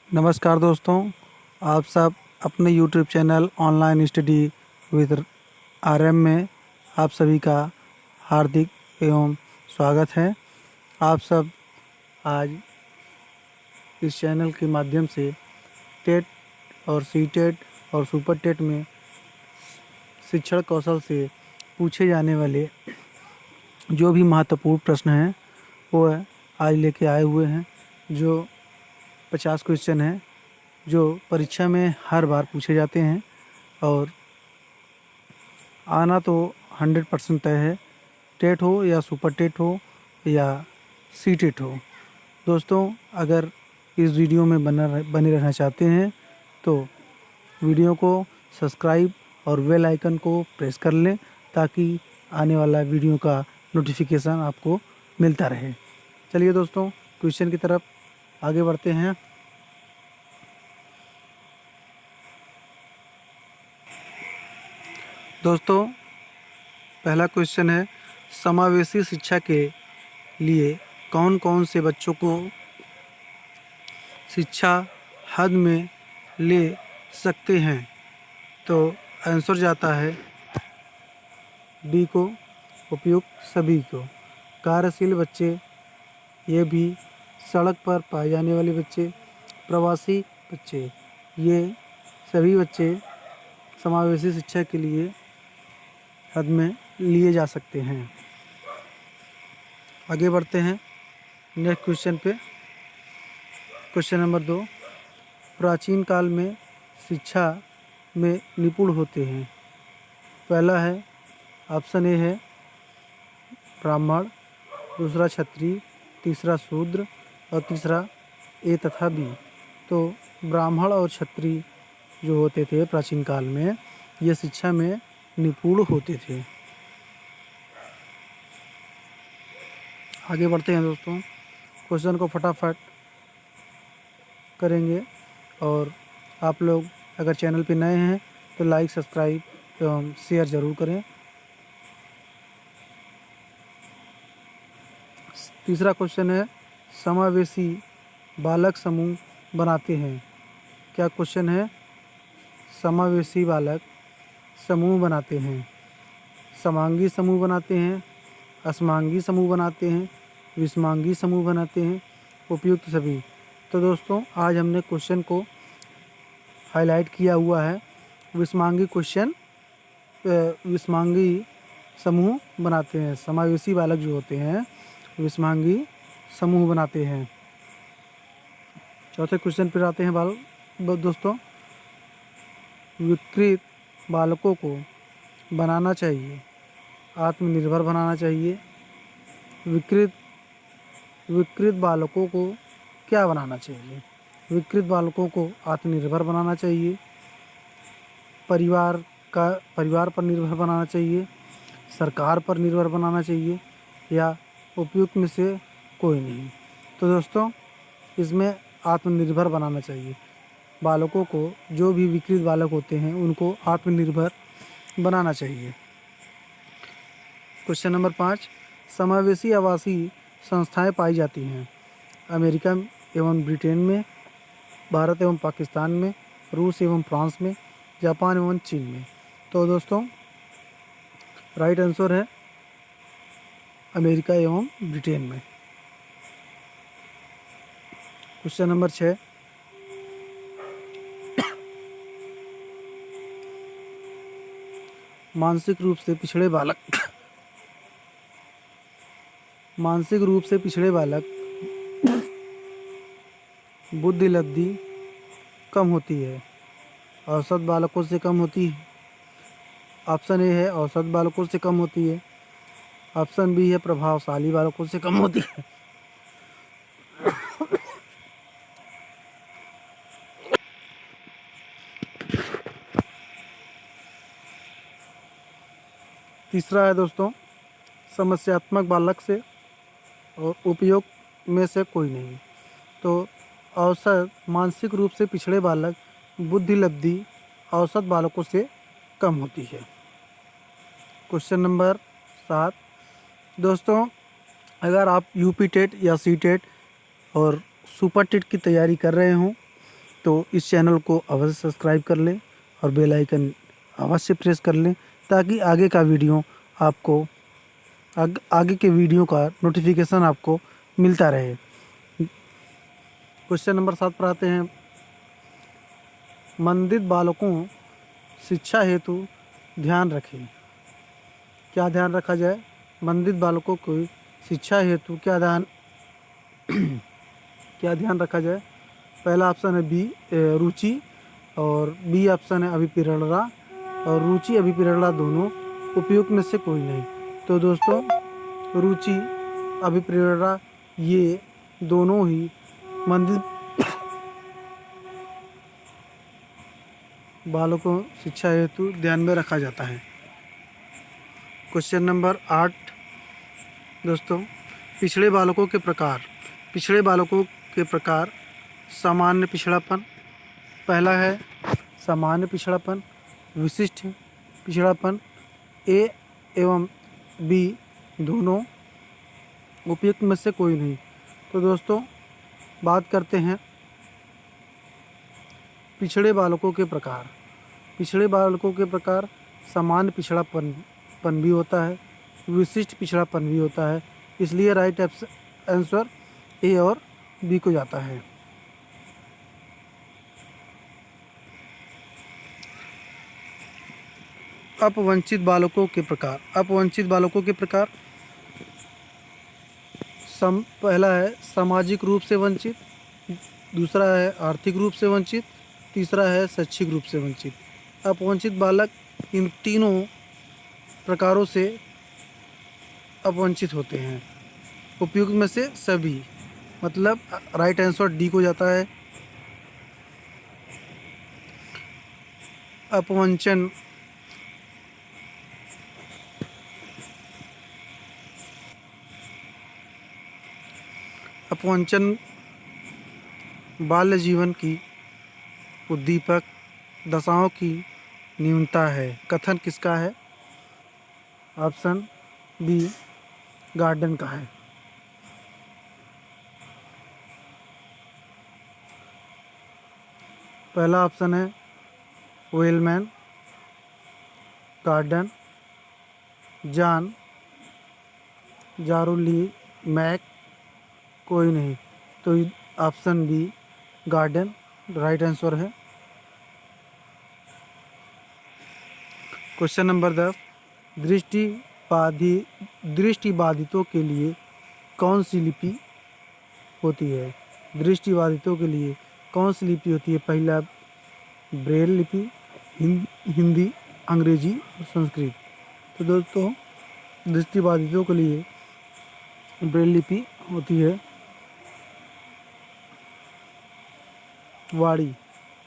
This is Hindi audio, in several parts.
नमस्कार दोस्तों, आप सब अपने YouTube channel online study with RM में आप सभी का हार्दिक एवं स्वागत है। आप सब आज इस चैनल के माध्यम से टेट और सीटेट और सुपर टेट में शिक्षण कौशल से पूछे जाने वाले जो भी महत्वपूर्ण प्रश्न हैं वो आज लेके आए हुए हैं। जो 50 क्वेश्चन हैं जो परीक्षा में हर बार पूछे जाते हैं और आना तो 100% तय है, टेट हो या सुपर टेट हो या सी टेट हो। दोस्तों, अगर इस वीडियो में बने रहना चाहते हैं तो वीडियो को सब्सक्राइब और बेल आइकन को प्रेस कर लें ताकि आने वाला वीडियो का नोटिफिकेशन आपको मिलता रहे। चलिए दोस्तों, क्वेश्चन की तरफ आगे बढ़ते हैं। दोस्तों, पहला क्वेश्चन है, समावेशी शिक्षा के लिए कौन कौन से बच्चों को शिक्षा हद में ले सकते हैं? तो आंसर जाता है डी को, उपयुक्त सभी को। कार्यशील बच्चे, ये भी सड़क पर पाए जाने वाले बच्चे, प्रवासी बच्चे, ये सभी बच्चे समावेशी शिक्षा के लिए हद में लिए जा सकते हैं। आगे बढ़ते हैं नेक्स्ट क्वेश्चन पे। क्वेश्चन नंबर 2, प्राचीन काल में शिक्षा में निपुण होते हैं। पहला है, ऑप्शन ए है ब्राह्मण, दूसरा क्षत्रिय, तीसरा शूद्र और तीसरा ए तथा बी। तो ब्राह्मण और क्षत्रिय जो होते थे प्राचीन काल में, ये शिक्षा में निपुण होते थे। आगे बढ़ते हैं दोस्तों, क्वेश्चन को फटाफट करेंगे और आप लोग अगर चैनल पे नए हैं तो लाइक, सब्सक्राइब एवं शेयर ज़रूर करें। तीसरा क्वेश्चन है, समावेशी बालक समूह बनाते हैं। क्या क्वेश्चन है? समावेशी बालक समूह बनाते हैं। समांगी समूह बनाते हैं, असमांगी समूह बनाते हैं, विषमांगी समूह बनाते हैं, उपयुक्त सभी। तो दोस्तों, आज हमने क्वेश्चन को हाईलाइट किया हुआ है। विषमांगी क्वेश्चन विषमांगी समूह बनाते हैं। समावेशी बालक जो होते हैं विषमांगी समूह बनाते हैं। चौथे क्वेश्चन पर आते हैं दोस्तों, विकृत बालकों को बनाना चाहिए, आत्मनिर्भर बनाना चाहिए। विकृत बालकों को क्या बनाना चाहिए? विकृत बालकों को आत्मनिर्भर बनाना चाहिए, परिवार पर निर्भर बनाना चाहिए, सरकार पर निर्भर बनाना चाहिए या उपयुक्त में से कोई नहीं। तो दोस्तों, इसमें आत्मनिर्भर बनाना चाहिए। बालकों को, जो भी विकृत बालक होते हैं उनको आत्मनिर्भर बनाना चाहिए। क्वेश्चन नंबर 5, समावेशी आवासीय संस्थाएं पाई जाती हैं अमेरिका एवं ब्रिटेन में, भारत एवं पाकिस्तान में, रूस एवं फ्रांस में, जापान एवं चीन में। तो दोस्तों, राइट आंसर है अमेरिका एवं ब्रिटेन में। क्वेश्चन नंबर 6, मानसिक रूप से पिछड़े बालक बुद्धि लब्धि कम होती है, औसत बालकों से कम होती है। ऑप्शन ए है औसत बालकों से कम होती है, ऑप्शन बी है प्रभावशाली बालकों से कम होती है, तीसरा है दोस्तों समस्यात्मक बालक से और उपयुक्त में से कोई नहीं। तो औसत मानसिक रूप से पिछड़े बालक बुद्धि लब्धि औसत बालकों से कम होती है। क्वेश्चन नंबर 7, दोस्तों, अगर आप यूपी टेट या सी टेट और सुपर टेट की तैयारी कर रहे हों तो इस चैनल को अवश्य सब्सक्राइब कर लें और बेल आइकन अवश्य प्रेस कर लें, ताकि आगे का वीडियो आपको आगे के वीडियो का नोटिफिकेशन आपको मिलता रहे। क्वेश्चन नंबर 7 पर आते हैं। मंदित बालकों शिक्षा हेतु ध्यान रखें। क्या ध्यान रखा जाए? मंदित बालकों को शिक्षा हेतु क्या ध्यान रखा जाए? पहला ऑप्शन है बी रुचि, और बी ऑप्शन है अभिप्रेरणा, और रुचि अभिप्रेरणा दोनों उपयुक्त में से कोई नहीं। तो दोस्तों रुचि अभिप्रेरणा ये दोनों ही मंदित बालकों शिक्षा हेतु ध्यान में रखा जाता है। क्वेश्चन नंबर 8 दोस्तों, पिछड़े बालकों के प्रकार। पिछड़े बालकों के प्रकार सामान्य पिछड़ापन, पहला है सामान्य पिछड़ापन, विशिष्ट पिछड़ापन, ए एवं बी दोनों उपयुक्त में से कोई नहीं। तो दोस्तों बात करते हैं पिछड़े बालकों के प्रकार। पिछड़े बालकों के प्रकार सामान्य पिछड़ापन भी होता है, विशिष्ट पिछड़ापन भी होता है, इसलिए राइट आंसर ए और बी को जाता है। अपवंचित बालकों के प्रकार। अपवंचित बालकों के प्रकार पहला है सामाजिक रूप से वंचित, दूसरा है आर्थिक रूप से वंचित, तीसरा है शैक्षिक रूप से वंचित। अपवंचित बालक इन तीनों प्रकारों से अपवंचित होते हैं, उपयुक्त में से सभी, मतलब राइट आंसर डी को जाता है। अपवंचन बाल्य जीवन की उद्दीपक दशाओं की न्यूनता है। कथन किसका है? ऑप्शन बी गार्डन का है। पहला ऑप्शन है वेलमैन, गार्डन, जॉन, जारुली, मैक, कोई नहीं। तो option B Garden right answer है। क्वेश्चन नंबर 10, दृष्टिबाधितों के लिए कौन सी लिपि होती है? दृष्टिबाधितों के लिए कौन सी लिपि होती है? पहला ब्रेल लिपि, हिंदी, अंग्रेजी और संस्कृत। तो दोस्तों दृष्टिबाधितों के लिए ब्रेल लिपि होती है।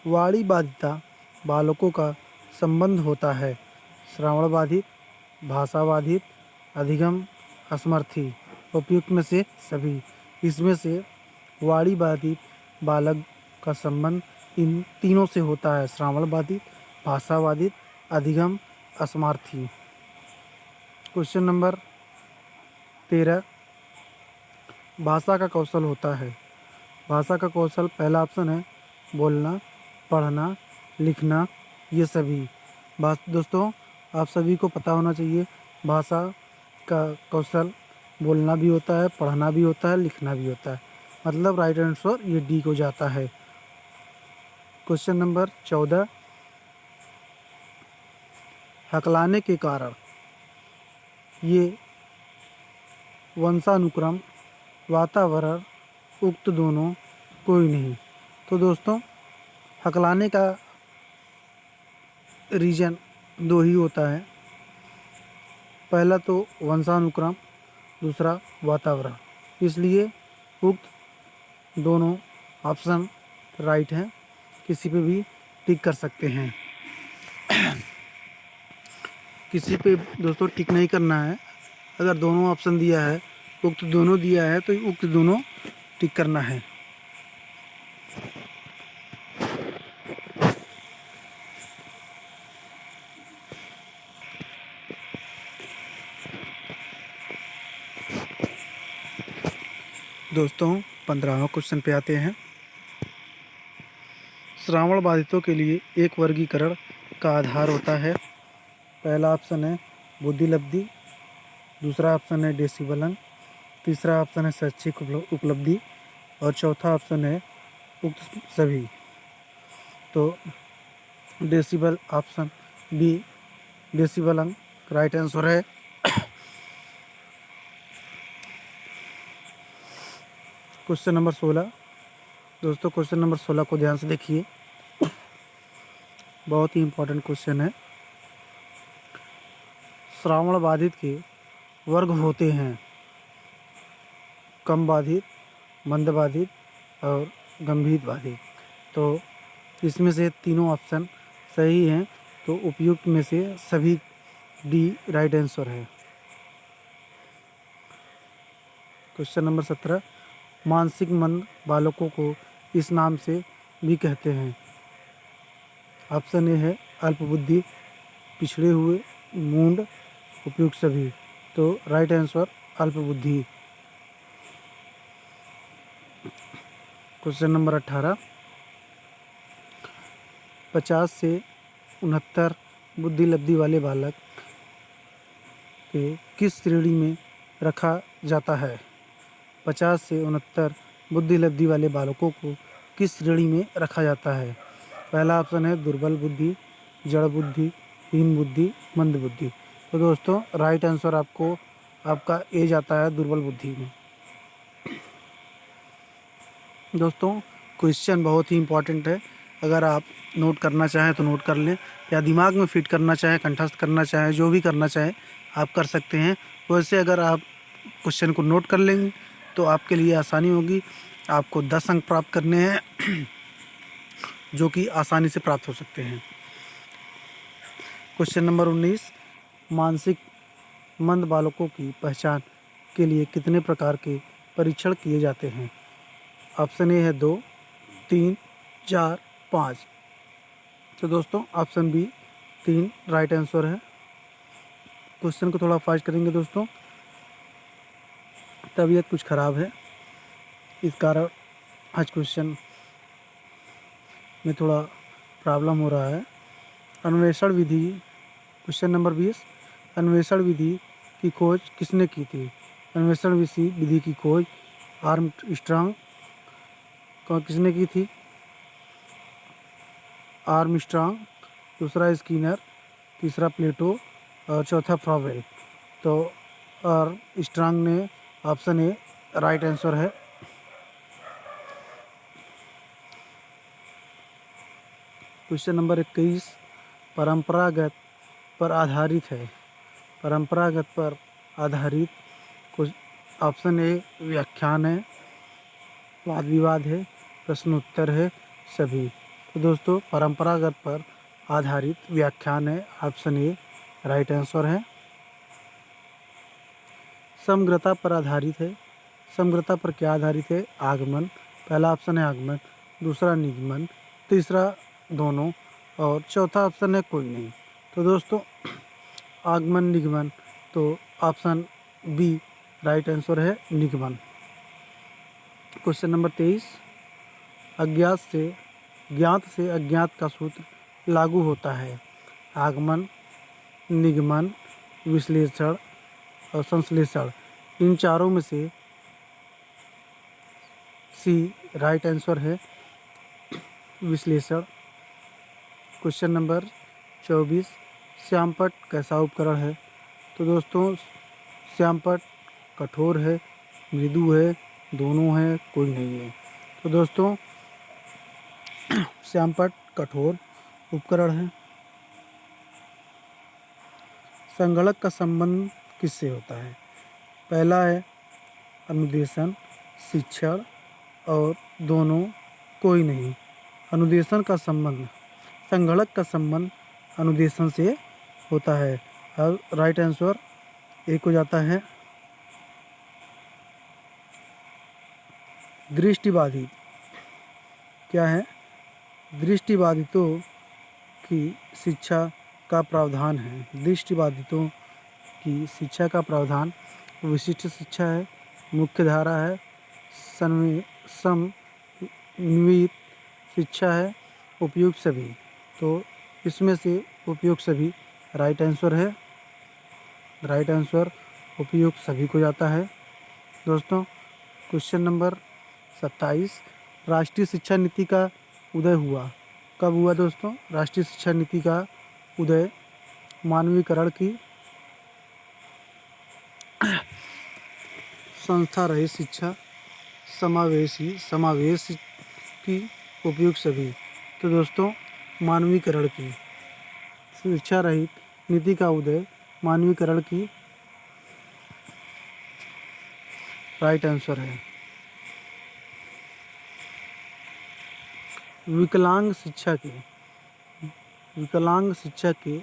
वाणी बाधिता बालकों का संबंध होता है श्रवण बाधित, भाषा बाधित, अधिगम, असमर्थी, उपयुक्त में से सभी। इसमें से वाणी बाधित बालक का संबंध इन तीनों से होता है, श्रवण बाधित, भाषा बाधित, अधिगम, असमर्थी। क्वेश्चन नंबर 13, भाषा का कौशल होता है। भाषा का कौशल पहला ऑप्शन है बोलना, पढ़ना, लिखना, ये सभी। दोस्तों आप सभी को पता होना चाहिए भाषा का कौशल बोलना भी होता है, पढ़ना भी होता है, लिखना भी होता है, मतलब राइट आंसर ये डी को जाता है। क्वेश्चन नंबर 14, हकलाने के कारण। ये वंशानुक्रम, वातावरण, उक्त दोनों, कोई नहीं। तो दोस्तों हकलाने का रीजन दो ही होता है, पहला तो वंशानुक्रम, दूसरा वातावरण, इसलिए उक्त दोनों ऑप्शन राइट हैं, किसी पे भी टिक कर सकते हैं। किसी पे दोस्तों टिक नहीं करना है, अगर दोनों ऑप्शन दिया है, उक्त दोनों दिया है, तो उक्त दोनों टिक करना है। दोस्तों 15वां क्वेश्चन पे आते हैं। श्रावण बाधितों के लिए एक वर्गीकरण का आधार होता है। पहला ऑप्शन है बुद्धि लब्धि, दूसरा ऑप्शन है डेसिबल अंक, तीसरा ऑप्शन है शैक्षिक उपलब्धि और चौथा ऑप्शन है उक्त सभी। तो डेसिबल ऑप्शन बी डेसिबल अंक राइट आंसर है। क्वेश्चन नंबर 16 दोस्तों, क्वेश्चन नंबर 16 को ध्यान से देखिए, बहुत ही इम्पोर्टेंट क्वेश्चन है। श्रावण बाधित के वर्ग होते हैं कम बाधित, मंद बाधित और गंभीर बाधित। तो इसमें से तीनों ऑप्शन सही हैं, तो उपयुक्त में से सभी डी राइट आंसर है। क्वेश्चन नंबर 17 मानसिक मंद बालकों को इस नाम से भी कहते हैं। ऑप्शन ए है अल्पबुद्धि, पिछड़े हुए, मूंड, उपयुक्त सभी। तो राइट आंसर अल्पबुद्धि। क्वेश्चन नंबर 18 50 से 69 बुद्धि लब्धि वाले बालक के किस श्रेणी में रखा जाता है। 50 से 69 बुद्धि लब्धि वाले बालकों को किस श्रेणी में रखा जाता है। पहला ऑप्शन है दुर्बल बुद्धि, जड़ बुद्धि, हीन बुद्धि, मंद बुद्धि। तो दोस्तों राइट आंसर आपका ए जाता है दुर्बल बुद्धि में। दोस्तों क्वेश्चन बहुत ही इम्पोर्टेंट है, अगर आप नोट करना चाहें तो नोट कर लें, या दिमाग में फिट करना चाहें, कंठस्थ करना चाहें, जो भी करना चाहें आप कर सकते हैं। वैसे अगर आप क्वेश्चन को नोट कर लेंगे तो आपके लिए आसानी होगी। आपको 10 अंक प्राप्त करने हैं जो कि आसानी से प्राप्त हो सकते हैं। क्वेश्चन नंबर 19 मानसिक मंद बालकों की पहचान के लिए कितने प्रकार के परीक्षण किए जाते हैं। ऑप्शन ए है 2, 3, 4, 5। तो दोस्तों ऑप्शन बी 3 राइट आंसर है। क्वेश्चन को थोड़ा फास्ट करेंगे दोस्तों, तबीयत कुछ ख़राब है, इस कारण आज क्वेश्चन में थोड़ा प्रॉब्लम हो रहा है। अन्वेषण विधि क्वेश्चन नंबर 20 अन्वेषण विधि की खोज किसने की थी। अन्वेषण विधि की खोज आर्मस्ट्रांग किसने की थी। आर्मस्ट्रांग, दूसरा स्किनर, तीसरा प्लेटो और चौथा फ्रॉवेल। तो आर्मस्ट्रांग ने ऑप्शन ए राइट आंसर है। क्वेश्चन नंबर 21 परंपरागत पर आधारित है। परंपरागत पर आधारित कुछ ऑप्शन ए व्याख्यान है, वाद विवाद है, प्रश्न उत्तर है, सभी। तो दोस्तों परंपरागत पर आधारित व्याख्यान है, ऑप्शन ए राइट आंसर है। समग्रता पर आधारित है। समग्रता पर क्या आधारित है। आगमन, पहला ऑप्शन है आगमन, दूसरा निगमन, तीसरा दोनों और चौथा ऑप्शन है कोई नहीं। तो दोस्तों आगमन निगमन, तो ऑप्शन बी राइट आंसर है निगमन। क्वेश्चन नंबर 23 ज्ञात से अज्ञात का सूत्र लागू होता है। आगमन, निगमन, विश्लेषण और संश्लेषण, इन चारों में से सी राइट आंसर है विश्लेषण। क्वेश्चन नंबर 24 श्यामपट्ट कैसा उपकरण है। तो दोस्तों श्यामपट्ट कठोर है, मृदु है, दोनों है, कोई नहीं है। तो दोस्तों श्यामपट्ट कठोर उपकरण है। संगणक का संबंध किससे होता है। पहला है अनुदेशन, शिक्षण और दोनों, कोई नहीं। अनुदेशन का संबंध, संगणक का संबंध अनुदेशन से होता है और राइट आंसर एक हो जाता है। दृष्टिबाधित क्या है। दृष्टिबाधितों की शिक्षा का प्रावधान है। दृष्टिबाधितों की शिक्षा का प्रावधान विशिष्ट शिक्षा है, मुख्य धारा है, समन्वित शिक्षा है उपयुक्त सभी। तो इसमें से उपयुक्त सभी राइट आंसर है। राइट आंसर उपयुक्त सभी को जाता है। दोस्तों क्वेश्चन नंबर 27, राष्ट्रीय शिक्षा नीति का उदय हुआ कब हुआ दोस्तों? राष्ट्रीय शिक्षा नीति का उदय मानवीकरण की संस्था रही शिक्षा समावेश की उपयुक्त सभी। तो दोस्तों मानवीकरण की शिक्षा रहित नीति का उदय मानवीकरण की राइट आंसर है। विकलांग शिक्षा के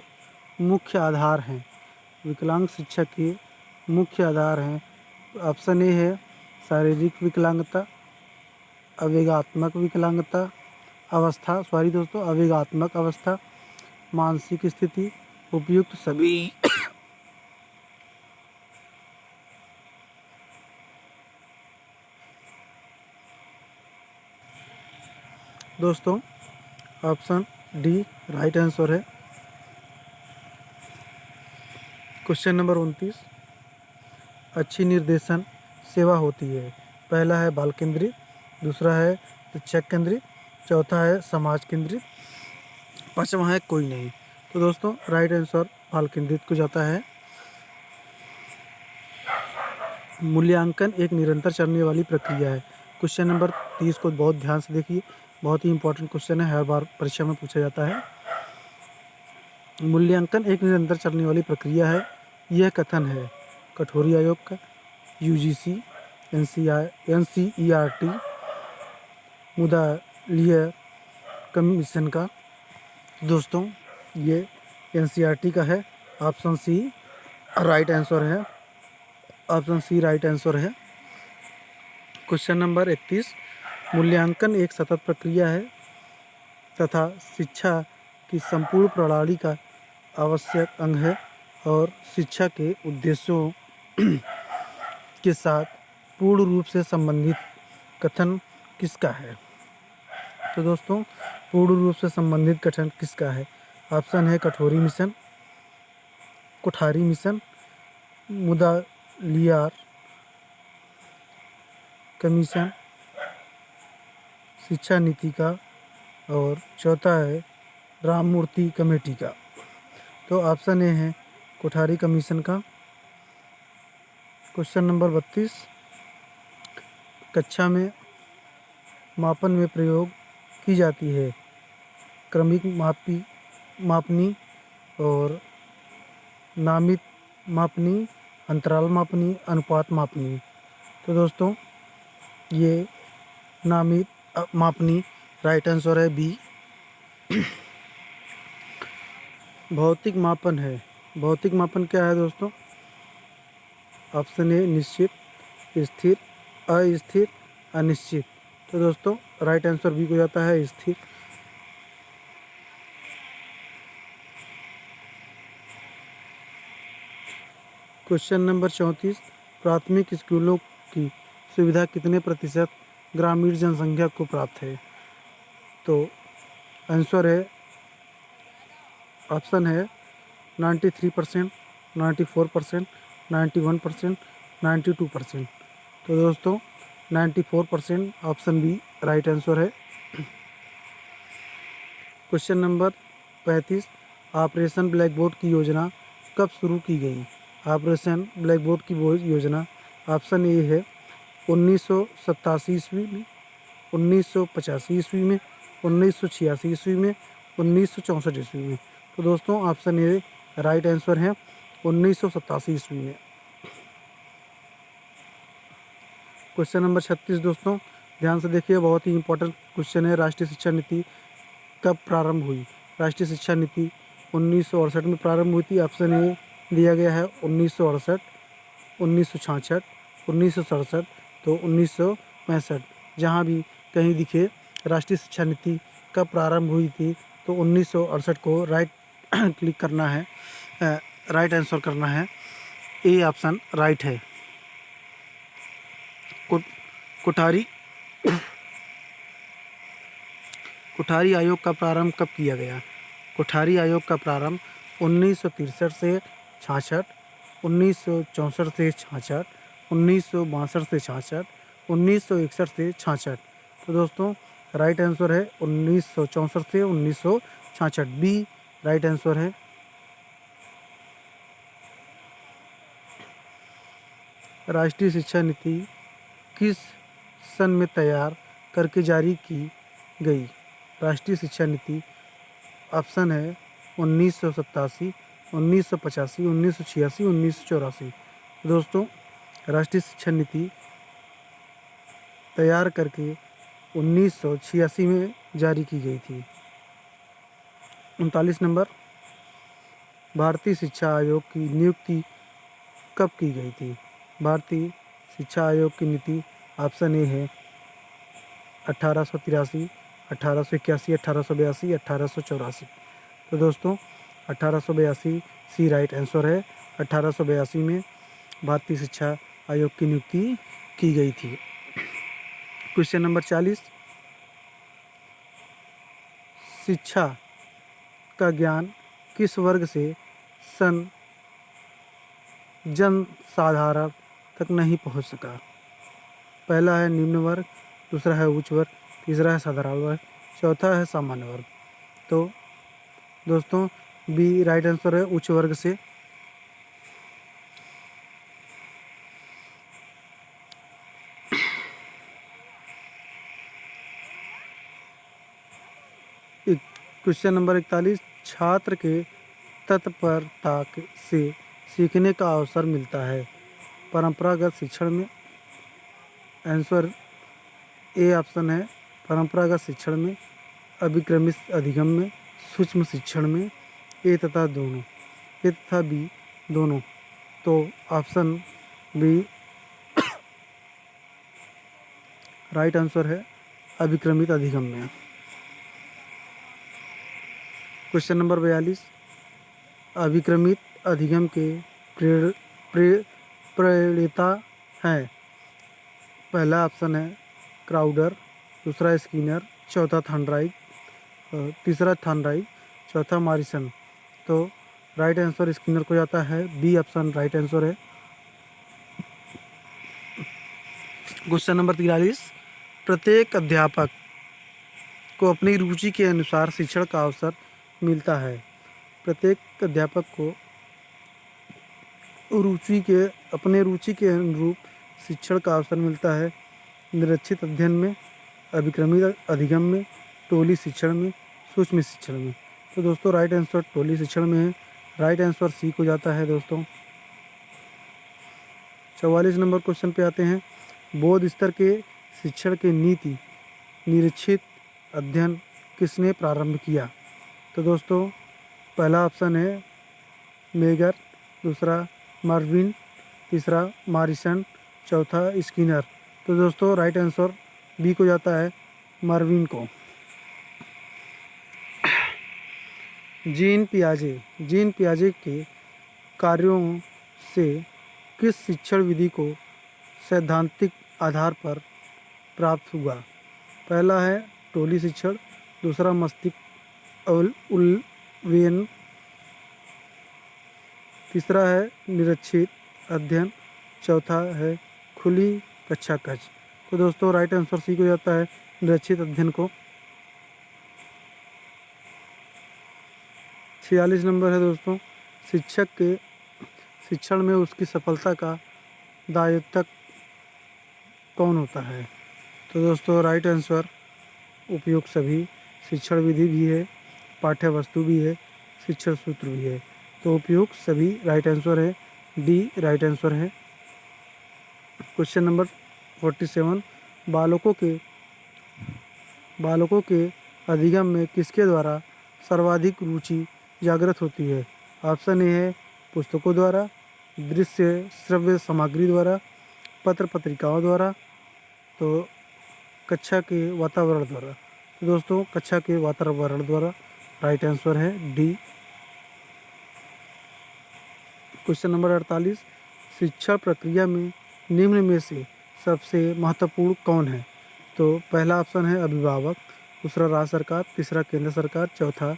मुख्य आधार हैं। विकलांग शिक्षा के मुख्य आधार हैं। ऑप्शन ए है शारीरिक विकलांगता, अवेगात्मक अवस्था, मानसिक स्थिति, उपयुक्त सभी। दोस्तों ऑप्शन डी राइट आंसर है। क्वेश्चन नंबर 29, अच्छी निर्देशन सेवा होती है। पहला है बाल केंद्रित, दूसरा है शिक्षक केंद्रित, चौथा है समाज केंद्रित, पांचवा है कोई नहीं। तो दोस्तों राइट आंसर बाल केंद्रित को जाता है। मूल्यांकन एक निरंतर चलने वाली प्रक्रिया है। क्वेश्चन नंबर 30 को बहुत ध्यान से देखिए, बहुत ही इंपॉर्टेंट क्वेश्चन है, हर बार परीक्षा में पूछा जाता है। मूल्यांकन एक निरंतर चलने वाली प्रक्रिया है, यह कथन है कठोरी आयोग का, यूजीसी, एनसीईआरटी, मुदालिया कमीशन का। दोस्तों ये एनसीईआरटी का है। ऑप्शन सी राइट आंसर है। ऑप्शन सी राइट आंसर है। क्वेश्चन नंबर 31, मूल्यांकन एक सतत प्रक्रिया है तथा शिक्षा की संपूर्ण प्रणाली का आवश्यक अंग है और शिक्षा के उद्देश्यों के साथ पूर्ण रूप से संबंधित कथन किसका है? तो दोस्तों पूर्ण रूप से संबंधित कथन किसका है? ऑप्शन है कोठारी मिशन, मुदालियार कमीशन, शिक्षा नीति का, और चौथा है राममूर्ति कमेटी का। तो ऑप्शन ए है कोठारी कमीशन का। क्वेश्चन नंबर 32, कक्षा में मापन में प्रयोग की जाती है क्रमिक मापनी और नामित मापनी, अंतराल मापनी, अनुपात मापनी। तो दोस्तों ये नामित मापनी राइट आंसर है बी। भौतिक मापन है। भौतिक मापन क्या है दोस्तों? ऑप्शन ए निश्चित, स्थिर, अस्थिर, अनिश्चित। तो दोस्तों राइट आंसर बी को जाता है स्थिर। क्वेश्चन नंबर 34, प्राथमिक स्कूलों की सुविधा कितने प्रतिशत ग्रामीण जनसंख्या को प्राप्त है? तो आंसर है, ऑप्शन है 93%, 94%, 91%, 92%। तो दोस्तों 94% ऑप्शन बी राइट आंसर है। Question number 35, operation black board की योजना कब शुरू की गई? ऑपरेशन ब्लैक बोर्ड की वो योजना ऑप्शन ए है 1987 ईस्वी में, 1985 ईस्वी में, 1986 ईस्वी में, 1964 ईस्वी में। तो दोस्तों ऑप्शन ए राइट आंसर है 1987 ईस्वी में। क्वेश्चन नंबर 36 दोस्तों ध्यान से देखिए, बहुत ही इंपॉर्टेंट क्वेश्चन है। राष्ट्रीय शिक्षा नीति कब प्रारंभ हुई? राष्ट्रीय शिक्षा नीति 1968 में प्रारंभ हुई थी। ऑप्शन ए दिया गया है 1968, 1966, 1967, तो 1965। जहाँ भी कहीं दिखे राष्ट्रीय शिक्षा नीति कब प्रारंभ हुई थी तो 1968 को राइट क्लिक करना है, राइट आंसर करना है। ए ऑप्शन राइट है। कोठारी आयोग का प्रारंभ कब किया गया? कोठारी आयोग का प्रारंभ 1963 से 66, 1964 से 66, 1962 से 66, 1961 से 66। तो दोस्तों राइट आंसर है 1964 से 1966, बी राइट आंसर है। राष्ट्रीय शिक्षा नीति किस सन में तैयार करके जारी की गई? राष्ट्रीय शिक्षा नीति ऑप्शन है 1987, 1985, 1986, 1984। दोस्तों राष्ट्रीय शिक्षा नीति तैयार करके 1986 में जारी की गई थी। 39 नंबर, भारतीय शिक्षा आयोग की नियुक्ति कब की गई थी? भारतीय शिक्षा आयोग की नीति ऑप्शन ए है 1883, 1881, 1882, 1884। तो दोस्तों 1882 सी राइट आंसर है। 1882 में भारतीय शिक्षा आयोग की नियुक्ति की गई थी। क्वेश्चन नंबर 40, शिक्षा का ज्ञान किस वर्ग से जन साधारण तक नहीं पहुंच सका? पहला है निम्न वर्ग, दूसरा है उच्च वर्ग, तीसरा है साधारण वर्ग, चौथा है सामान्य वर्ग। तो दोस्तों बी राइट आंसर है, उच्च वर्ग से। क्वेश्चन नंबर 41, छात्र के तत्परता से सीखने का अवसर मिलता है परंपरागत शिक्षण में? आंसर ए ऑप्शन है परंपरागत शिक्षण में, अभिक्रमित अधिगम में, सूक्ष्म शिक्षण में, ए तथा दोनों, ए तथा बी दोनों। तो ऑप्शन बी राइट आंसर है, अभिक्रमित अधिगम में। क्वेश्चन नंबर 42, अभिक्रमित अधिगम के प्रणेता हैं? पहला ऑप्शन है क्राउडर, दूसरा स्किनर, चौथा थॉर्नडाइक, तीसरा थॉर्नडाइक, चौथा मॉरिसन। तो राइट आंसर स्किनर को जाता है, बी ऑप्शन राइट आंसर है। क्वेश्चन नंबर 43, प्रत्येक अध्यापक को अपनी रुचि के अनुसार शिक्षण का अवसर मिलता है। प्रत्येक अध्यापक को अपने रुचि के अनुरूप शिक्षण का अवसर मिलता है निरक्षित अध्ययन में, अभिक्रमित अधिगम में, टोली शिक्षण में, सूक्ष्म शिक्षण में। तो दोस्तों राइट आंसर टोली शिक्षण में है, राइट आंसर सी को जाता है। दोस्तों 44 नंबर क्वेश्चन पे आते हैं, बौद्ध स्तर के शिक्षण की नीति निरक्षित अध्ययन किसने प्रारंभ किया? तो दोस्तों पहला ऑप्शन है मेगर, दूसरा मार्विन, तीसरा मॉरिसन, चौथा स्किनर। तो दोस्तों राइट आंसर बी को जाता है, मार्विन को। जीन पियाजे के कार्यों से किस शिक्षण विधि को सैद्धांतिक आधार पर प्राप्त हुआ? पहला है टोली शिक्षण, दूसरा मस्तिष्क उलवेन, तीसरा है निरक्षित अध्ययन, चौथा है खुली कक्षा कक्ष। तो दोस्तों राइट आंसर सी को जाता है, निरक्षित अध्ययन को। 46 नंबर है दोस्तों, शिक्षक के शिक्षण में उसकी सफलता का दायित्व कौन होता है? तो दोस्तों राइट आंसर उपयुक्त सभी, शिक्षण विधि भी है, पाठ्य वस्तु भी है, शिक्षण सूत्र भी है। तो उपयुक्त सभी राइट आंसर है, डी राइट आंसर है। क्वेश्चन नंबर 47, बालकों के अधिगम में किसके द्वारा सर्वाधिक रुचि जागृत होती है? ऑप्शन ए है पुस्तकों द्वारा, दृश्य श्रव्य सामग्री द्वारा, पत्र पत्रिकाओं द्वारा, तो कक्षा के वातावरण द्वारा। तो दोस्तों कक्षा के वातावरण द्वारा राइट आंसर है, डी। क्वेश्चन नंबर 48, शिक्षा प्रक्रिया में निम्न में से सबसे महत्वपूर्ण कौन है? तो पहला ऑप्शन है अभिभावक, दूसरा राज्य सरकार, तीसरा केंद्र सरकार, चौथा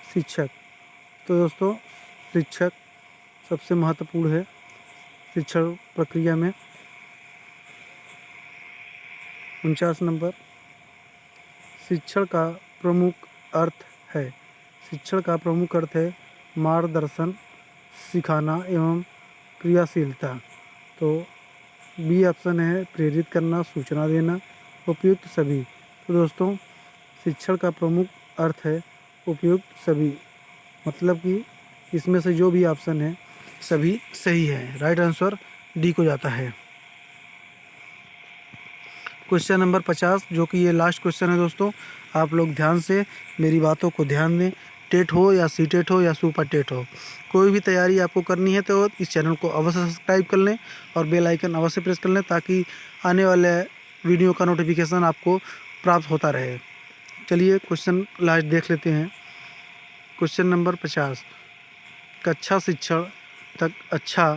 शिक्षक। तो दोस्तों शिक्षक सबसे महत्वपूर्ण है शिक्षण प्रक्रिया में। 49 नंबर, शिक्षण का प्रमुख अर्थ है। शिक्षण का प्रमुख अर्थ है मार्गदर्शन, सिखाना एवं क्रियाशीलता। तो बी ऑप्शन है प्रेरित करना, सूचना देना, उपयुक्त सभी। तो दोस्तों शिक्षण का प्रमुख अर्थ है उपयुक्त सभी, मतलब कि इसमें से जो भी ऑप्शन है सभी सही है। राइट आंसर डी को जाता है। क्वेश्चन नंबर 50, जो कि ये लास्ट क्वेश्चन है दोस्तों, आप लोग ध्यान से मेरी बातों को ध्यान दें। टेट हो या सी टेट हो या सुपर टेट हो, कोई भी तैयारी आपको करनी है तो इस चैनल को अवश्य सब्सक्राइब कर लें और बेल आइकन अवश्य प्रेस कर लें, ताकि आने वाले वीडियो का नोटिफिकेशन आपको प्राप्त होता रहे। चलिए क्वेश्चन लास्ट देख लेते हैं। क्वेश्चन नंबर 50, कक्षा शिक्षण तक अच्छा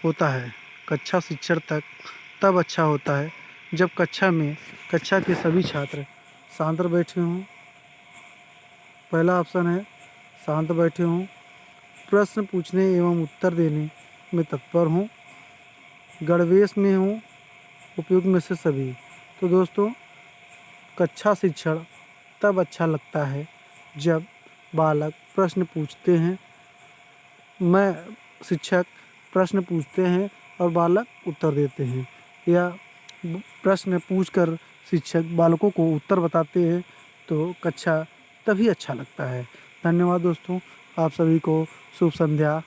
होता है। कक्षा शिक्षण तक तब अच्छा होता है जब कक्षा के सभी छात्र शांत बैठे हों। पहला ऑप्शन है शांत बैठे हों, प्रश्न पूछने एवं उत्तर देने में तत्पर हों, गणवेश में हों, उपयुक्त में से सभी। तो दोस्तों कक्षा शिक्षण तब अच्छा लगता है जब बालक प्रश्न पूछते हैं, शिक्षक प्रश्न पूछते हैं और बालक उत्तर देते हैं, या प्रश्न पूछकर शिक्षक बालकों को उत्तर बताते हैं, तो कक्षा तभी अच्छा लगता है। धन्यवाद दोस्तों, आप सभी को शुभ संध्या।